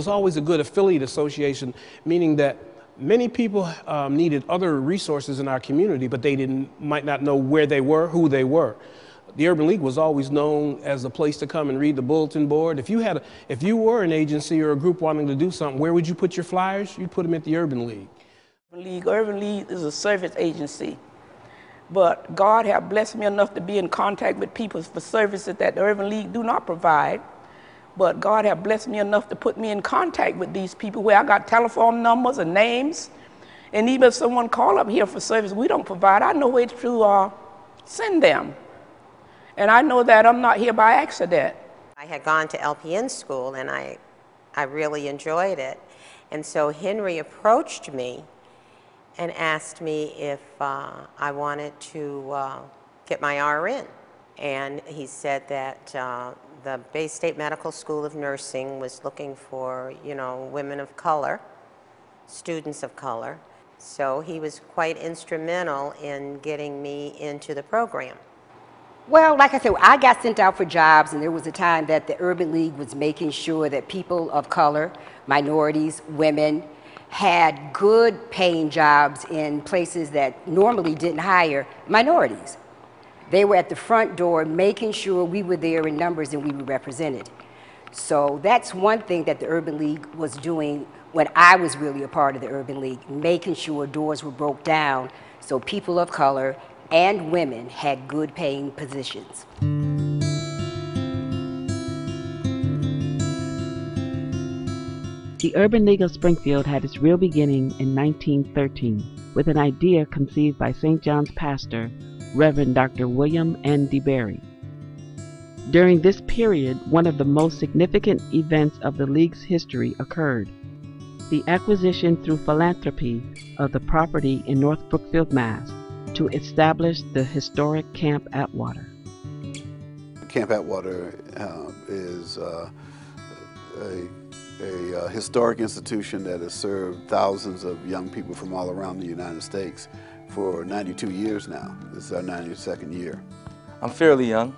was always a good affiliate association, meaning that many people needed other resources in our community, but they might not know where they were, who they were. The Urban League was always known as a place to come and read the bulletin board. If you were an agency or a group wanting to do something, where would you put your flyers? You'd put them at the Urban League. Urban League is a service agency, but God has blessed me enough to be in contact with people for services that the Urban League do not provide. But God has blessed me enough to put me in contact with these people where I got telephone numbers and names. And even if someone call up here for service we don't provide, I know where to send them. And I know that I'm not here by accident. I had gone to LPN school and I really enjoyed it. And so Henry approached me and asked me if I wanted to get my RN. And he said that the Bay State Medical School of Nursing was looking for, women of color, students of color. So he was quite instrumental in getting me into the program. Well, like I said, I got sent out for jobs, and there was a time that the Urban League was making sure that people of color, minorities, women, had good paying jobs in places that normally didn't hire minorities. They were at the front door making sure we were there in numbers and we were represented. So that's one thing that the Urban League was doing when I was really a part of the Urban League, making sure doors were broke down so people of color and women had good paying positions. The Urban League of Springfield had its real beginning in 1913 with an idea conceived by St. John's pastor, Reverend Dr. William N. DeBerry. During this period, one of the most significant events of the League's history occurred: the acquisition through philanthropy of the property in North Brookfield, Mass. to establish the historic Camp Atwater. Camp Atwater is a historic institution that has served thousands of young people from all around the United States for 92 years now. This is our 92nd year. I'm fairly young,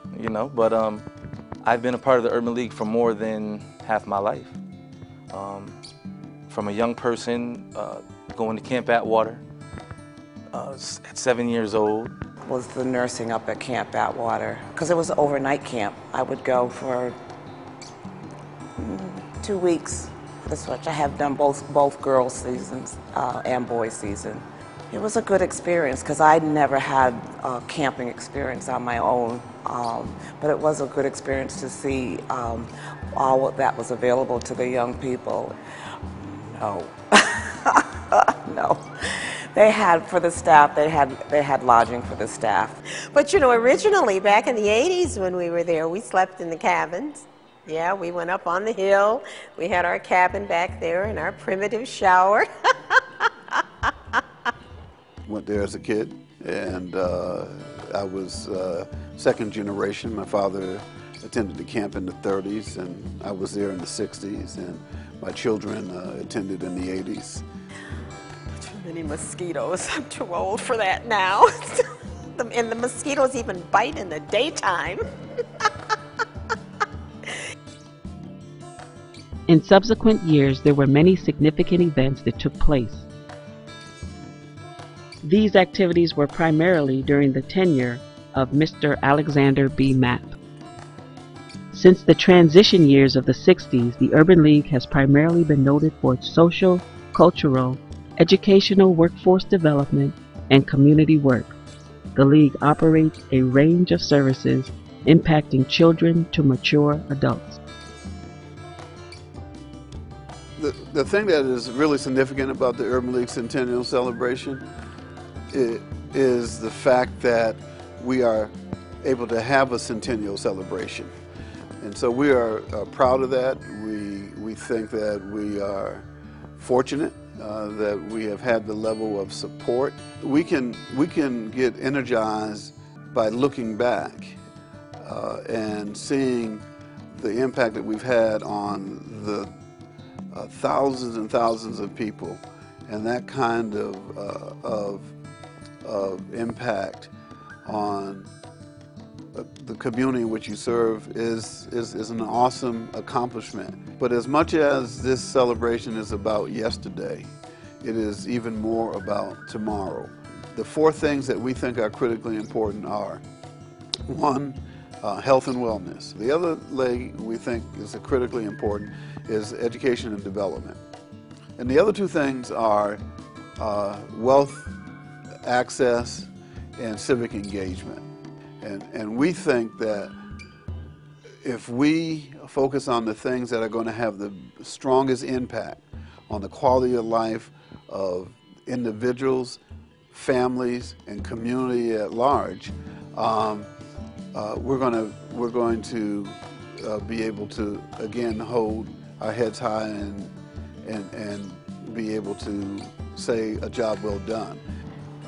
but I've been a part of the Urban League for more than half my life. From a young person going to Camp Atwater at 7 years old. Was the nursing up at Camp Atwater, because it was an overnight camp. I would go for 2 weeks. That's what I have done both girls seasons and boys season. It was a good experience because I never had a camping experience on my own, but it was a good experience to see all that was available to the young people. No, no. They had, for the staff, they had lodging for the staff. But originally back in the 80s when we were there, we slept in the cabins. Yeah, we went up on the hill. We had our cabin back there and our primitive shower. Went there as a kid, and I was second generation. My father attended the camp in the 30s, and I was there in the 60s, and my children attended in the 80s. Too many mosquitoes. I'm too old for that now. And the mosquitoes even bite in the daytime. In subsequent years, there were many significant events that took place. These activities were primarily during the tenure of Mr. Alexander B. Mapp. Since the transition years of the 60s, the Urban League has primarily been noted for its social, cultural, educational, workforce development, and community work. The League operates a range of services impacting children to mature adults. The thing that is really significant about the Urban League Centennial Celebration is the fact that we are able to have a centennial celebration. And so we are proud of that. We think that we are fortunate that we have had the level of support. We can get energized by looking back and seeing the impact that we've had on the thousands and thousands of people, and that kind of impact on the community in which you serve is an awesome accomplishment. But as much as this celebration is about yesterday, it is even more about tomorrow. The 4 things that we think are critically important are: 1, health and wellness. The other leg we think is critically important is education and development. And the other 2 things are wealth access and civic engagement. And we think that if we focus on the things that are going to have the strongest impact on the quality of life of individuals, families, and community at large, we're going to be able to again hold our heads high and be able to say a job well done.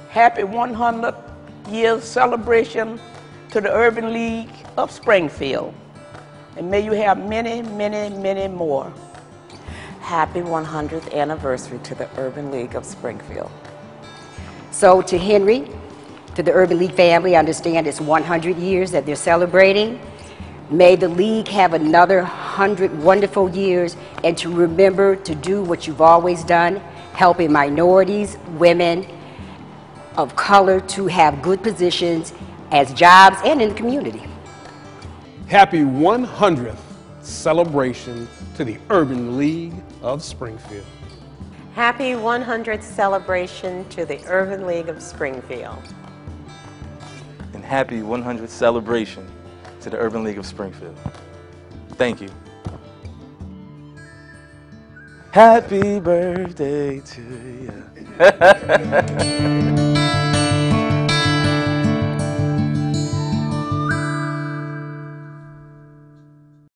Happy 100th year celebration to the Urban League of Springfield. And may you have many, many, many more. Happy 100th anniversary to the Urban League of Springfield. So to Henry, to the Urban League family, I understand it's 100 years that they're celebrating. May the League have another 100 wonderful years, and to remember to do what you've always done, helping minorities, women of color to have good positions as jobs and in the community. Happy 100th celebration to the Urban League of Springfield. Happy 100th celebration to the Urban League of Springfield. And happy 100th celebration to the Urban League of Springfield. Thank you. Happy birthday to you.